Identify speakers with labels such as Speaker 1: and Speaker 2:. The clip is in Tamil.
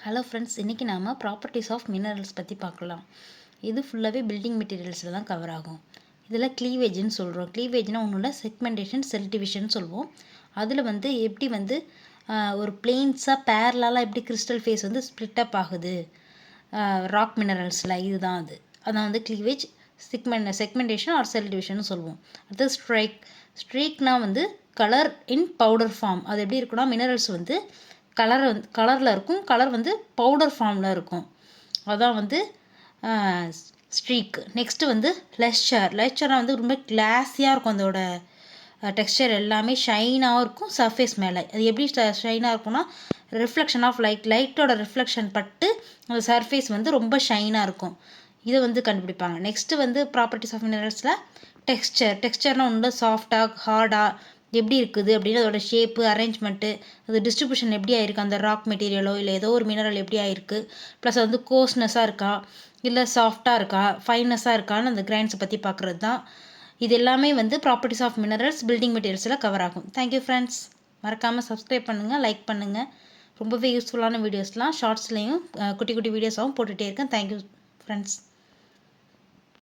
Speaker 1: ஹலோ ஃப்ரெண்ட்ஸ், இன்றைக்கி நாம் ப்ராப்பர்ட்டிஸ் ஆஃப் மினரல்ஸ் பற்றி பார்க்கலாம். இது ஃபுல்லாகவே பில்டிங் மெட்டீரியல்ஸில் தான் கவர் ஆகும். இதில் க்ளீவேஜ்னு சொல்கிறோம். க்ளீவேஜ்னால் ஒன்றும் இல்லை, செக்மெண்டேஷன் செல்டிவிஷன் சொல்லுவோம். அதில் எப்படி ஒரு பிளெயின்ஸாக பேரலாக எப்படி கிறிஸ்டல் ஃபேஸ் ஸ்ப்ளிட் அப் ஆகுது ராக் மினரல்ஸில், இதுதான் அதான் க்ளீவேஜ். செக்மெண்டேஷன் ஆர் செல்டிவிஷன் சொல்லுவோம். அடுத்து ஸ்ட்ரீக்னால் கலர் இன் பவுடர் ஃபார்ம். அது எப்படி இருக்குன்னா, மினரல்ஸ் கலரில் இருக்கும், கலர் பவுடர் ஃபார்மில் இருக்கும். அதான் ஸ்ட்ரீக். நெக்ஸ்ட்டு லெஸ்சர்னால் ரொம்ப கிளாஸியாக இருக்கும். அதோட டெக்ஸ்சர் எல்லாமே ஷைனாகவும் இருக்கும். சர்ஃபேஸ் மேலே அது எப்படி ஷைனாக இருக்கும்னா, ரிஃப்ளெக்ஷன் ஆஃப் லைட்டோட ரிஃப்ளெக்ஷன் பட்டு அந்த சர்ஃபேஸ் ரொம்ப ஷைனாக இருக்கும். இதை கண்டுபிடிப்பாங்க. நெக்ஸ்ட்டு ப்ராப்பர்ட்டிஸ் ஆஃப் மினரல்ஸில் டெக்ஸ்சர்னால் ஒன்று சாஃப்டாக ஹார்டாக எப்படி இருக்குது அப்படின்னு அதோட ஷேப்பு, அரேஞ்ச்மெண்ட்டு, அது டிஸ்ட்ரிபியூஷன் எப்படி ஆயிருக்கு, அந்த ராக் மெட்டீரியலோ இல்லை ஏதோ ஒரு மினரல் எப்படி ஆயிருக்கு, ப்ளஸ் கோஸ்னஸாக இருக்கா இல்லை சாஃப்டாக இருக்கா, ஃபைனஸாக இருக்கான்னு அந்த கிரைன்ஸை பற்றி பார்க்குறது தான். இது எல்லாமே ப்ராப்பர்ட்டிஸ் ஆஃப் மினரல்ஸ் பில்டிங் மெட்டீரியல்ஸில் கவர் ஆகும். Thank you friends. மறக்காமல் சப்ஸ்கிரைப் பண்ணுங்கள், லைக் பண்ணுங்கள். ரொம்பவே யூஸ்ஃபுல்லான வீடியோஸ்லாம் ஷார்ட்ஸ்லேயும் குட்டி குட்டி வீடியோஸாகவும் போட்டுகிட்டே இருக்கேன். Thank you friends.